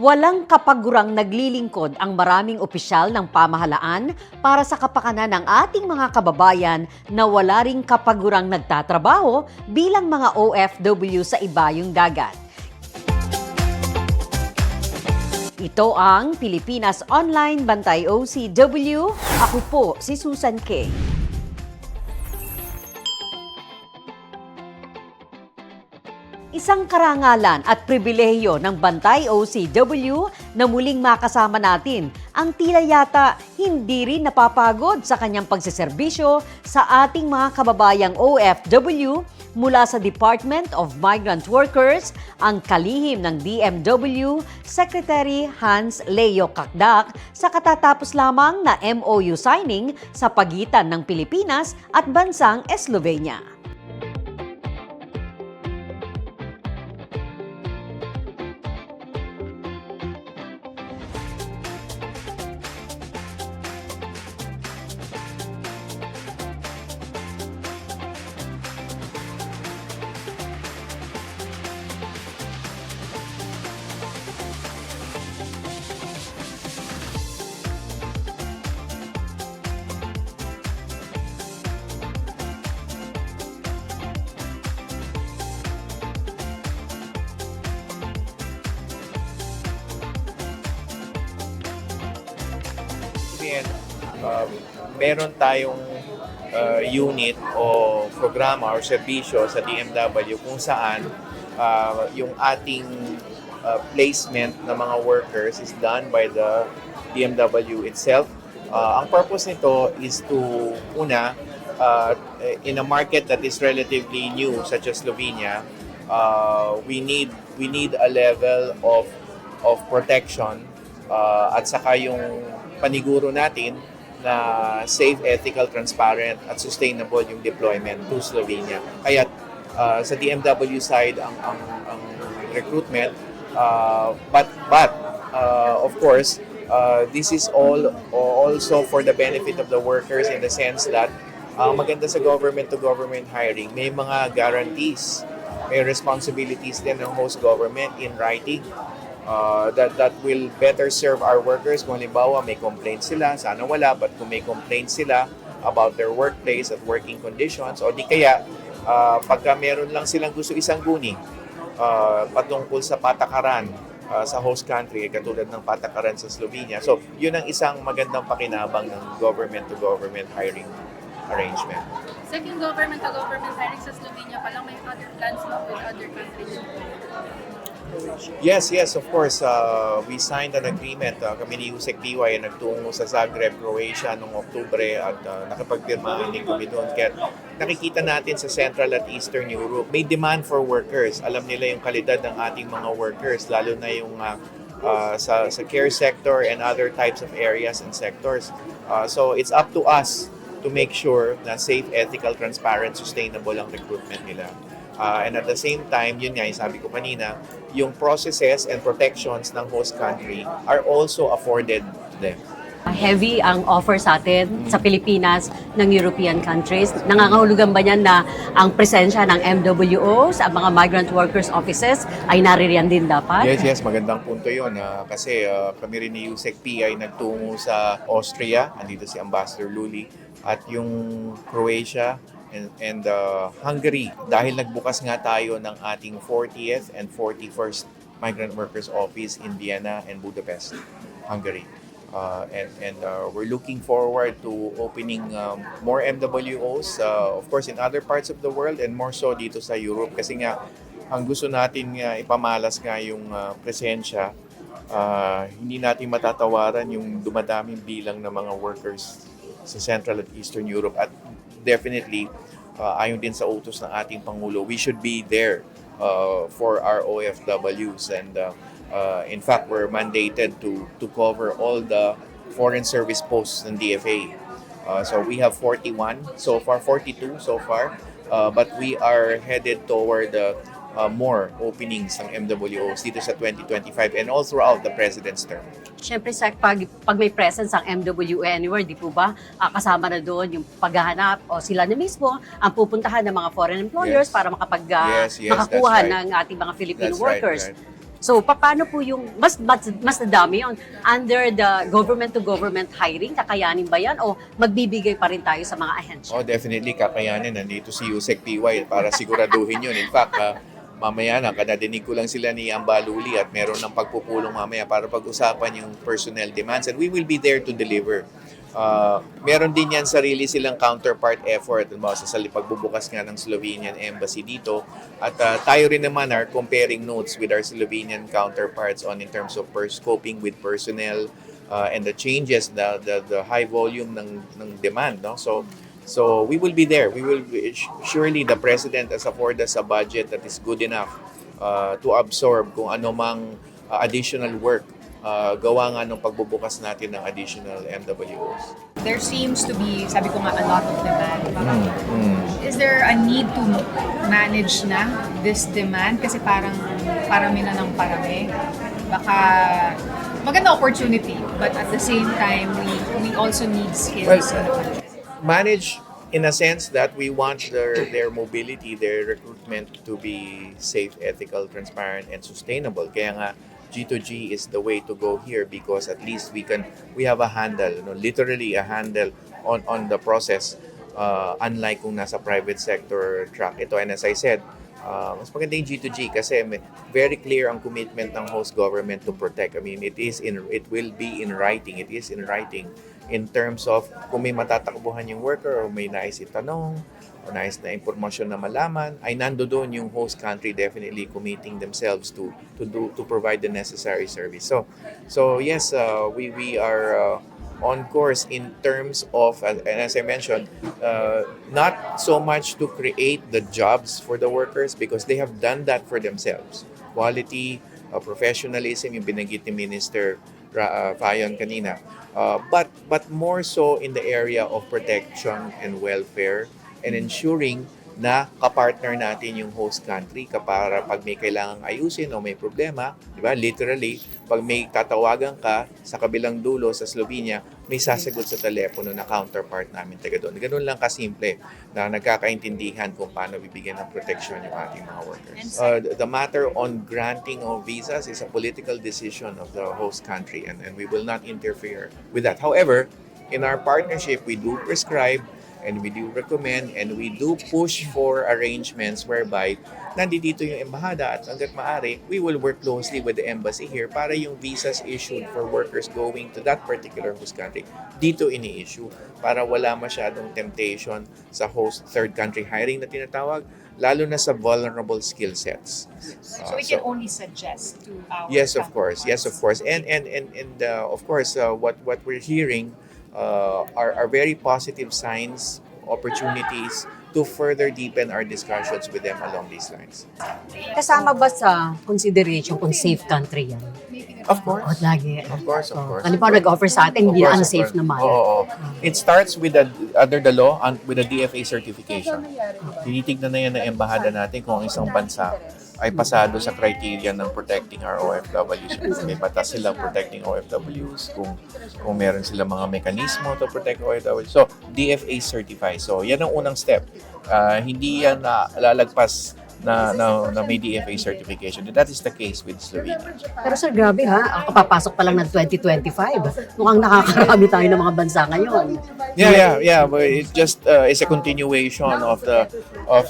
Walang kapagurang naglilingkod ang maraming opisyal ng pamahalaan para sa kapakanan ng ating mga kababayan na wala ring kapagurang nagtatrabaho bilang mga OFW sa ibayong dagat. Ito ang Pilipinas Online Bantay OCW. Ako po si Susan K. Isang karangalan at pribilehiyo ng Bantay OCW na muling makasama natin ang tila yata hindi rin napapagod sa kanyang pagseserbisyo sa ating mga kababayang OFW mula sa Department of Migrant Workers, ang kalihim ng DMW, Secretary Hans Leo Kakdak sa katatapos lamang na MOU signing sa pagitan ng Pilipinas at bansang Slovenia. Meron tayong unit o programa or serbisyo sa DMW kung saan yung ating placement ng mga workers is done by the DMW itself. Ang purpose nito is to, una, in a market that is relatively new such as Slovenia, we need a level of protection at saka yung paniguro natin na safe, ethical, transparent at sustainable yung deployment to Slovenia. Kaya sa DMW side ang recruitment, but of course this is all also for the benefit of the workers in the sense that maganda sa government to government hiring, may mga guarantees, may responsibilities din ng host government in writing. That will better serve our workers. Kung halimbawa may complaints sila, sana wala, but kung may complaints sila about their workplace at working conditions, o di kaya pagka meron lang silang gusto isang guni patungkol sa patakaran sa host country, katulad ng patakaran sa Slovenia. So, yun ang isang magandang pakinabang ng government-to-government hiring arrangement. Second government-to-government hiring sa Slovenia pa lang, may other plans mo with other countries? Yes, of course. We signed an agreement. Kami ni Jusek PY nagtungo sa Zagreb, Croatia noong Oktubre at nakapagpirmahan din kami doon. Kaya nakikita natin sa Central at Eastern Europe, may demand for workers. Alam nila yung kalidad ng ating mga workers, lalo na yung sa care sector and other types of areas and sectors. So it's up to us to make sure na safe, ethical, transparent, sustainable ang recruitment nila. And at the same time, yun nga, yung sabi ko kanina, yung processes and protections ng host country are also afforded to them. Heavy ang offer sa atin sa Pilipinas ng European countries. Nangangahulugan ba niyan na ang presensya ng MWO sa mga migrant workers offices ay naririyan din dapat? Yes, magandang punto yun. Kasi kami rin ni Jusek P ay nagtungo sa Austria, andito si Ambassador Luli, at yung Croatia, and Hungary, dahil nagbukas nga tayo ng ating 40th and 41st Migrant Workers Office in Vienna and Budapest, Hungary. And we're looking forward to opening more MWOs, of course, in other parts of the world and more so dito sa Europe. Kasi nga, ang gusto natin ipamalas nga yung presensya, hindi natin matatawaran yung dumadaming bilang ng mga workers sa Central at Eastern Europe. At definitely, ayon din sa utos ng ating Pangulo, we should be there for our OFWs. And in fact, we're mandated to cover all the foreign service posts ng DFA. So we have 41 so far, 42 so far, but we are headed toward more openings ng MWOs dito sa 2025 and all throughout the President's term. Siyempre, pag may presence ang MWO anywhere, di po ba, kasama na doon yung paghahanap o sila na mismo ang pupuntahan ng mga foreign employers Yes. para Yes, makakuha that's right. ng ating mga Filipino That's workers. Right. So, paano po yung, mas nadami yun? Under the government-to-government hiring, kakayanin ba yan? O magbibigay pa rin tayo sa mga ahensya? Oh, definitely kakayanin. Nandito si Yusek PY para siguraduhin yun. In fact, mamaya na, kadadinig ko lang sila ni Ambaluli at meron ng pagpupulong mamaya para pag-usapan yung personnel demands and we will be there to deliver. Meron din yan sarili silang counterpart effort sa pagbubukas nga ng Slovenian Embassy dito at tayo rin naman are comparing notes with our Slovenian counterparts in terms of scoping with personnel and the changes, the high volume ng demand. No? So we will be there. We will surely the President has afforded us a budget that is good enough to absorb kung ano mang additional work gawa nga nung pagbubukas natin ng additional MWOs. There seems to be, sabi ko nga, a lot of demand. Is there a need to manage na this demand? Kasi parang parami na ng parami. Baka maganda opportunity, but at the same time, we also need skills in the country. Manage in a sense that we want their mobility, their recruitment to be safe, ethical, transparent, and sustainable. Kaya nga, G2G is the way to go here because at least we have a handle, literally a handle on the process, unlike kung nasa private sector track ito. And as I said, mas maganda yung G2G kasi very clear ang commitment ng host government to protect. I mean, it will be in writing. It is in writing in terms of kung may matatakbuhan yung worker o may nais itanong o nais na impormasyon na malaman, ay nandoon yung host country definitely committing themselves to provide the necessary service. So yes, we are on course in terms of, and as I mentioned, not so much to create the jobs for the workers because they have done that for themselves. Quality, professionalism, yung binanggit ni Minister Fayon kanina. But more so in the area of protection and welfare and ensuring na kapartner natin yung host country para pag may kailangang ayusin o may problema, di ba? Literally, pag may tatawagan ka sa kabilang dulo sa Slovenia, may sasagot sa telepono na counterpart namin taga doon. Ganun lang kasimple na nagkakaintindihan kung paano bibigyan ng protection yung ating mga workers. The matter on granting of visas is a political decision of the host country and we will not interfere with that. However, in our partnership, we do prescribe and we do recommend and we do push for arrangements whereby nandito yung embahada at hanggat maaari, we will work closely with the embassy here para yung visas issued for workers going to that particular host country dito ini-issue para wala masyadong temptation sa host third country hiring na tinatawag, lalo na sa vulnerable skill sets. So we can only suggest to our Yes, of course. counterparts. Yes, of course. And of course, what we're hearing are very positive signs, opportunities to further deepen our discussions with them along these lines. Kasama ba sa consideration kung safe country yan? Of course. O, lagi. Of course, of course. Ano pa nag-offer sa atin, hindi Of na course, unsafe of course. naman. Oo. It starts with under the law and with the DFA certification. Tinitignan na yan ng embahada natin kung ang isang bansa ay pasado sa criteria ng protecting our OFWs. Kung may batas sila protecting OFWs, kung meron sila mga mekanismo to protect OFWs. So, DFA certified. So, yan ang unang step. Hindi yan lalagpas na may DFA certification. And that is the case with Slovenia. Pero sir, grabe ha, kapapasok pa lang ng 2025. Mukhang nakakarami tayo ng mga bansa ngayon. Yeah. But it just is a continuation of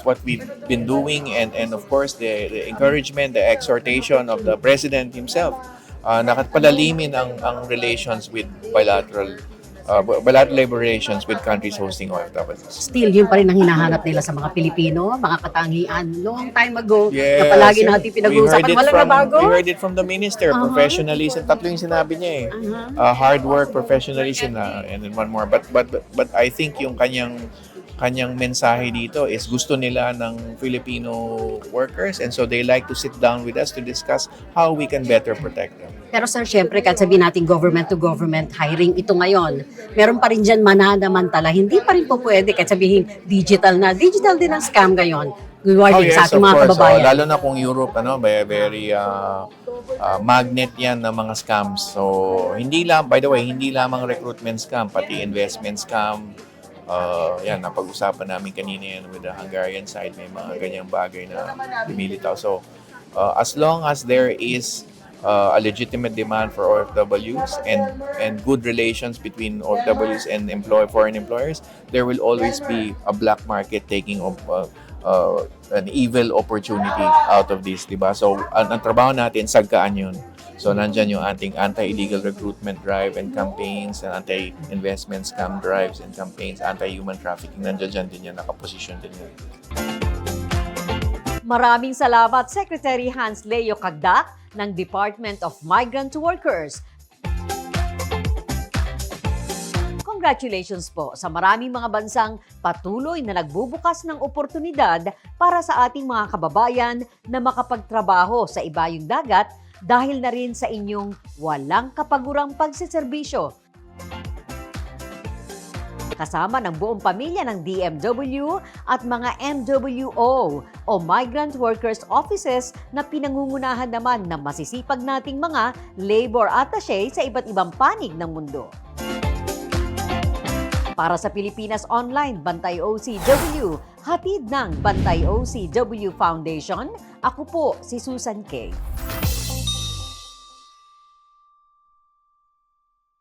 what we've been doing, and of course the encouragement, the exhortation of the president himself. Nakapalalimin ang relations with bilateral labor relations with countries hosting OFWs. Still, yun pa rin ang hinahanap nila sa mga Pilipino, mga katangian. Long time ago, Yes, na palagi natin pinag-uusapan. Walang nabago. We heard it from the minister, professionalism. Tatlo yung sinabi niya eh. Hard work, professionalism, and then one more. But I think yung kanyang mensahe dito is gusto nila ng Filipino workers and so they like to sit down with us to discuss how we can better protect them. Pero sir, syempre, kahit sabihin natin government-to-government hiring ito ngayon, meron pa rin dyan mananamantala. Hindi pa rin po pwede kahit sabihin digital na. Digital din ang scam ngayon. Rewarding sa ating mga kababayan. Lalo na kung Europe, very magnet yan ng mga scams. So, by the way, hindi lamang recruitment scam, pati investment scam. Napag-usapan namin kanina yan with the Hungarian side. May mga ganyang bagay na lumilitaw. So, as long as there is a legitimate demand for OFWs and good relations between OFWs and foreign employers, there will always be a black market taking an evil opportunity out of this, diba? So, ang trabaho natin, sagkaan yun. So, nandyan yung ating anti-illegal recruitment drive and campaigns, and anti-investment scam drives and campaigns, anti-human trafficking, nandyan din yan, nakaposisyon din yan. Maraming salamat, Secretary Hans Leo Cagda ng Department of Migrant Workers. Congratulations po sa maraming mga bansang patuloy na nagbubukas ng oportunidad para sa ating mga kababayan na makapagtrabaho sa ibayong dagat dahil na rin sa inyong walang kapagurang pagsiserbisyo. Kasama ng buong pamilya ng DMW at mga MWO o Migrant Workers Offices na pinangungunahan naman ng masisipag nating mga labor attaché sa iba't ibang panig ng mundo. Para sa Pilipinas Online, Bantay OCW, hatid ng Bantay OCW Foundation, ako po si Susan K.